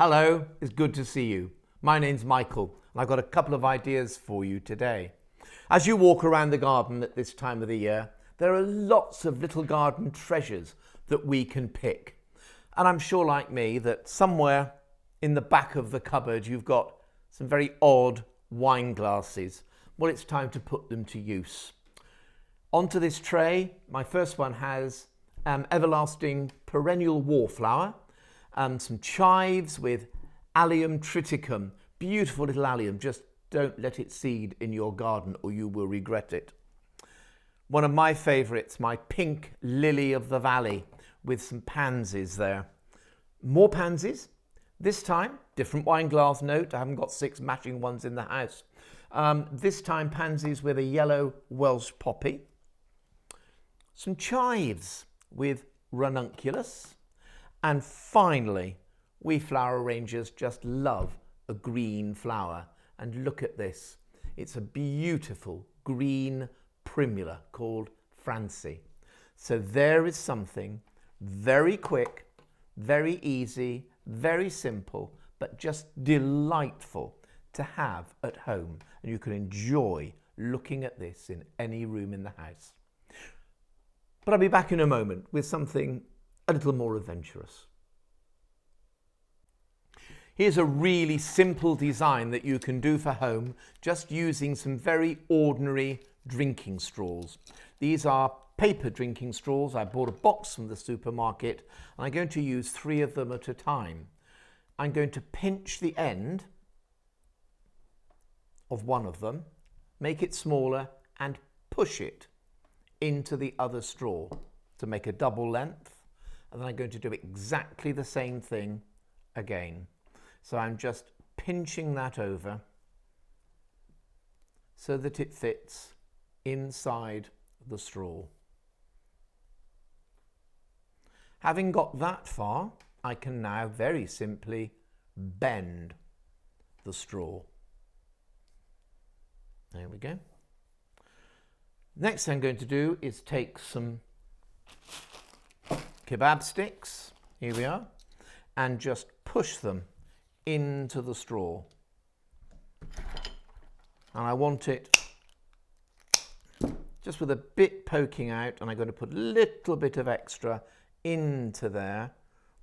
Hello, it's good to see you. My name's Michael, and I've got a couple of ideas for you today. As you walk around the garden at this time of the year, there are lots of little garden treasures that we can pick. And I'm sure, like me, that somewhere in the back of the cupboard you've got some very odd wine glasses. Well, it's time to put them to use. Onto this tray, my first one has everlasting perennial wallflower, some chives with allium triticum, beautiful little allium. Just don't let it seed in your garden or you will regret it. One of my favourites, my pink lily of the valley with some pansies there. More pansies. This time, different wine glass note. I haven't got 6 matching ones in the house. This time pansies with a yellow Welsh poppy. Some chives with ranunculus. And finally, we flower arrangers just love a green flower. And look at this. It's a beautiful green primula called Francie. So there is something very quick, very easy, very simple, but just delightful to have at home. And you can enjoy looking at this in any room in the house. But I'll be back in a moment with something a little more adventurous. Here's a really simple design that you can do for home just using some very ordinary drinking straws. These are paper drinking straws. I bought a box from the supermarket and I'm going to use 3 of them at a time. I'm going to pinch the end of one of them, make it smaller and push it into the other straw to make a double length. And then I'm going to do exactly the same thing again. So I'm just pinching that over so that it fits inside the straw. Having got that far, I can now very simply bend the straw. There we go. Next thing I'm going to do is take some kebab sticks, here we are, and just push them into the straw. And I want it just with a bit poking out, and I'm going to put a little bit of extra into there,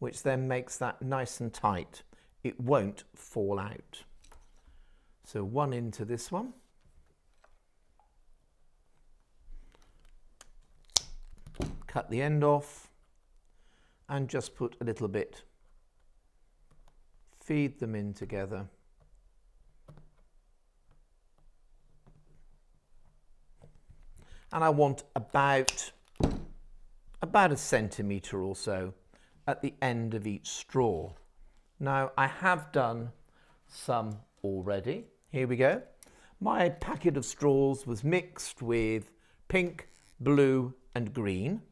which then makes that nice and tight. It won't fall out. So one into this one. Cut the end off and just put a little bit. Feed them in together. And I want about a centimetre or so at the end of each straw. Now I have done some already. Here we go. My packet of straws was mixed with pink, blue and green.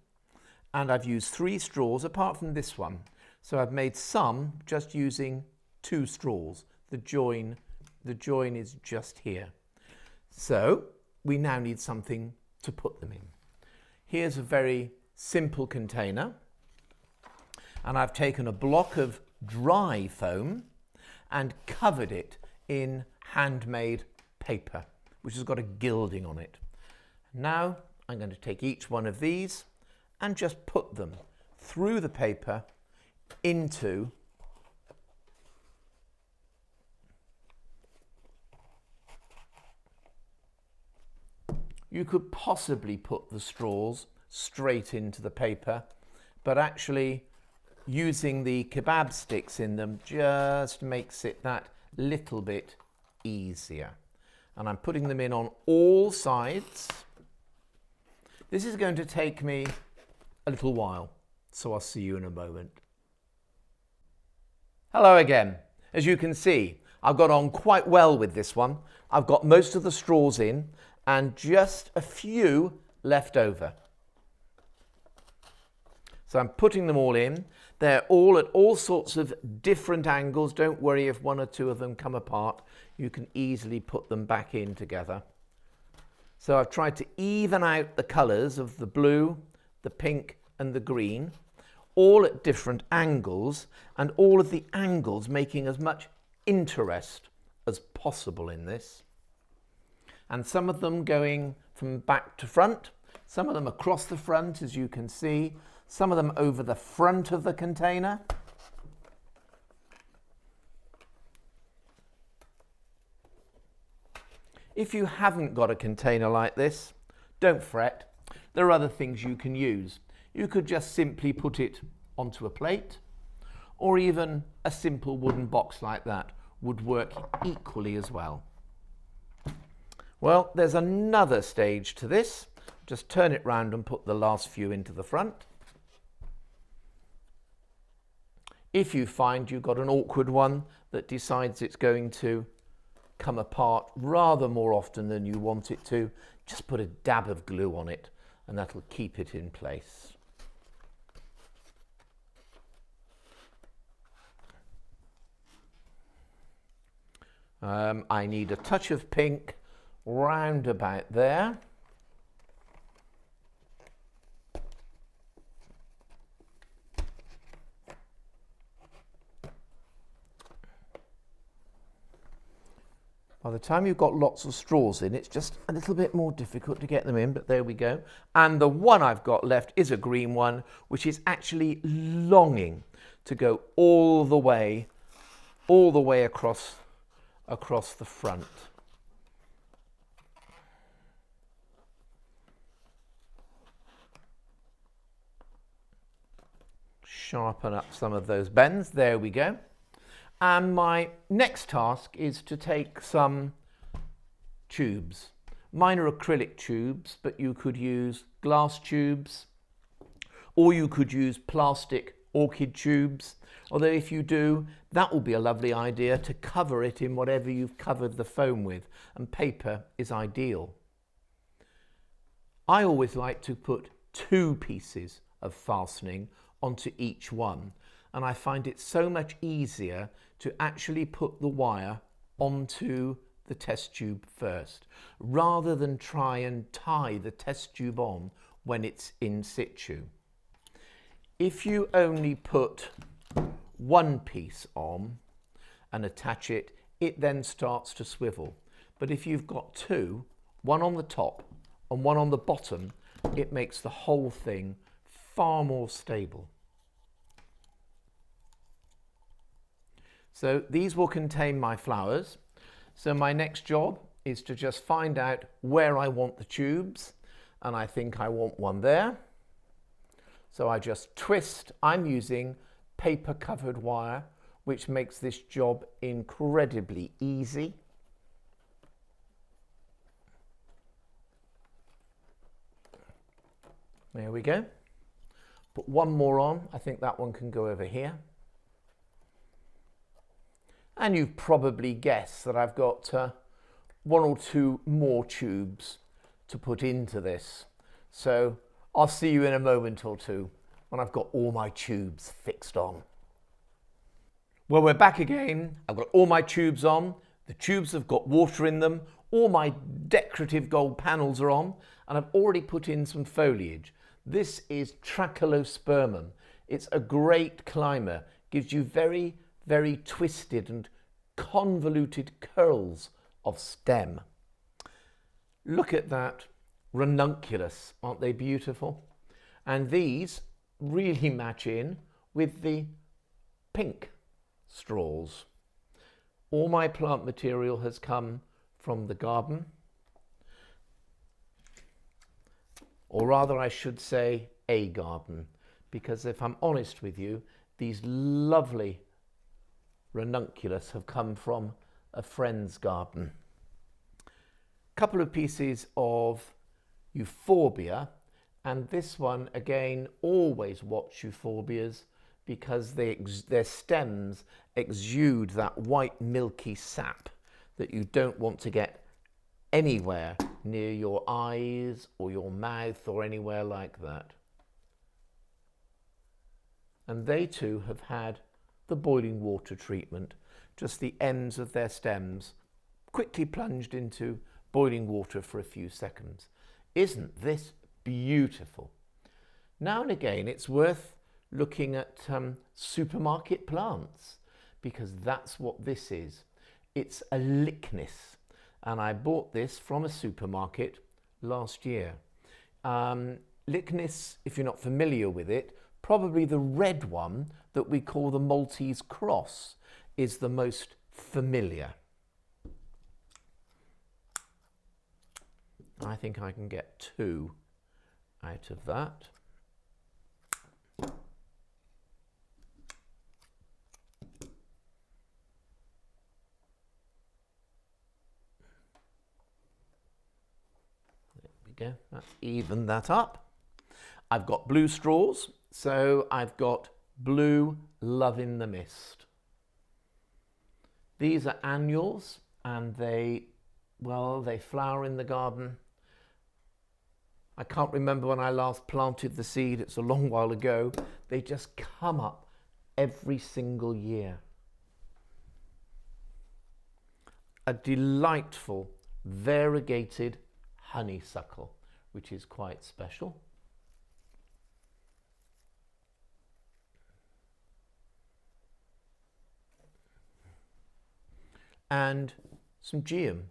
And I've used 3 straws apart from this one. So I've made some just using 2 straws. The join is just here. So we now need something to put them in. Here's a very simple container. And I've taken a block of dry foam and covered it in handmade paper, which has got a gilding on it. Now I'm going to take each one of these and just put them through the paper into you could possibly put the straws straight into the paper, but actually using the kebab sticks in them just makes it that little bit easier. And I'm putting them in on all sides. This is going to take me a little while, so I'll see you in a moment. Hello again. As you can see, I've got on quite well with this one. I've got most of the straws in and just a few left over. So I'm putting them all in. They're all at all sorts of different angles. Don't worry if 1 or 2 of them come apart. You can easily put them back in together. So I've tried to even out the colours of the blue, the pink and the green. all at different angles, and all of the angles making as much interest as possible in this. And some of them going from back to front, some of them across the front, as you can see, some of them over the front of the container. If you haven't got a container like this, don't fret. There are other things you can use. You could just simply put it onto a plate, or even a simple wooden box like that would work equally as well. Well, there's another stage to this. Just turn it round and put the last few into the front. If you find you've got an awkward one that decides it's going to come apart rather more often than you want it to, just put a dab of glue on it and that'll keep it in place. I need a touch of pink round about there. By the time you've got lots of straws in, it's just a little bit more difficult to get them in, but there we go. And the one I've got left is a green one, which is actually longing to go all the way across the front. Sharpen up some of those bends. There we go. And my next task is to take some tubes. Mine are acrylic tubes, but you could use glass tubes, or you could use plastic orchid tubes. Although if you do, that will be a lovely idea to cover it in whatever you've covered the foam with, and paper is ideal. I always like to put 2 pieces of fastening onto each one, and I find it so much easier to actually put the wire onto the test tube first, rather than try and tie the test tube on when it's in situ. If you only put 1 piece on and attach it, it then starts to swivel. But if you've got 2, one on the top and one on the bottom, it makes the whole thing far more stable. So these will contain my flowers. So my next job is to just find out where I want the tubes, and I think I want one there. So I just twist. I'm using paper covered wire, which makes this job incredibly easy. There we go. Put one more on. I think that one can go over here. And you've probably guessed that I've got 1 or 2 more tubes to put into this. So I'll see you in a moment or two when I've got all my tubes fixed on. Well, we're back again. I've got all my tubes on. The tubes have got water in them. All my decorative gold panels are on, and I've already put in some foliage. This is Trachelospermum. It's a great climber. Gives you very, very twisted and convoluted curls of stem. Look at that ranunculus, aren't they beautiful? And these really match in with the pink straws. All my plant material has come from the garden, or rather I should say a garden, because if I'm honest with you, these lovely ranunculus have come from a friend's garden. Couple of pieces of euphorbia, and this one again, always watch euphorbias because their stems exude that white milky sap that you don't want to get anywhere near your eyes or your mouth or anywhere like that. And they too have had the boiling water treatment, just the ends of their stems quickly plunged into boiling water for a few seconds. Isn't this beautiful? Now and again it's worth looking at supermarket plants, because that's what this is. It's a Lychnis, and I bought this from a supermarket last year. Lychnis, if you're not familiar with it, probably the red one that we call the Maltese cross is the most familiar. I think I can get 2 out of that. There we go, that's evened that up. I've got blue straws, so I've got blue Love in the Mist. These are annuals, and they flower in the garden. I can't remember when I last planted the seed, it's a long while ago. They just come up every single year. A delightful variegated honeysuckle, which is quite special. And some geum.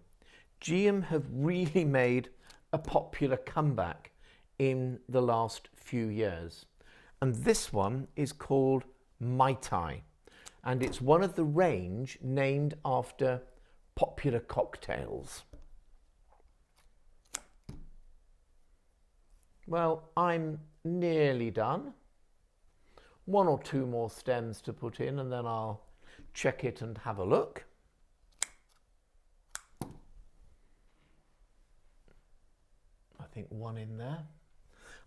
Geum have really made a popular comeback in the last few years. And this one is called Mai Tai. And it's one of the range named after popular cocktails. Well, I'm nearly done. 1 or 2 more stems to put in, and then I'll check it and have a look. I think 1 in there.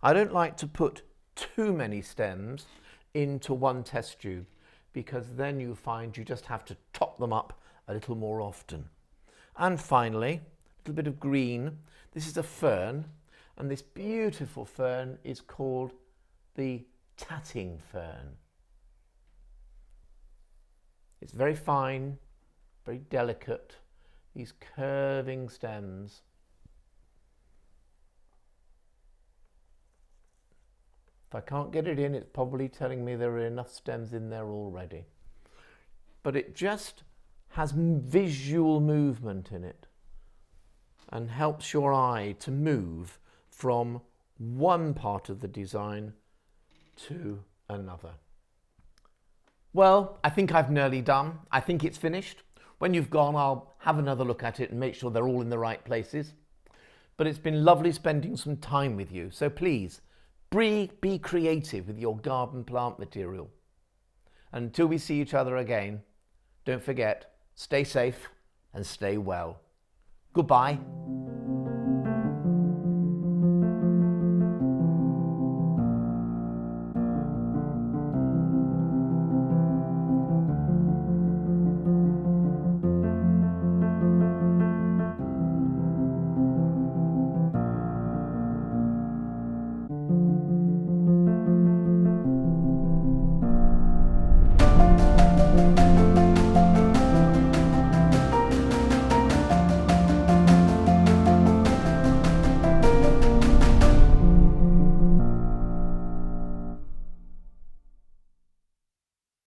I don't like to put too many stems into one test tube, because then you find you just have to top them up a little more often. And finally, a little bit of green. This is a fern, and this beautiful fern is called the tatting fern. It's very fine, very delicate, these curving stems. If I can't get it in, it's probably telling me there are enough stems in there already. But it just has visual movement in it and helps your eye to move from one part of the design to another. Well, I think I've nearly done. I think it's finished. When you've gone, I'll have another look at it and make sure they're all in the right places. But it's been lovely spending some time with you. So please, be creative with your garden plant material. Until we see each other again, don't forget, stay safe and stay well. Goodbye.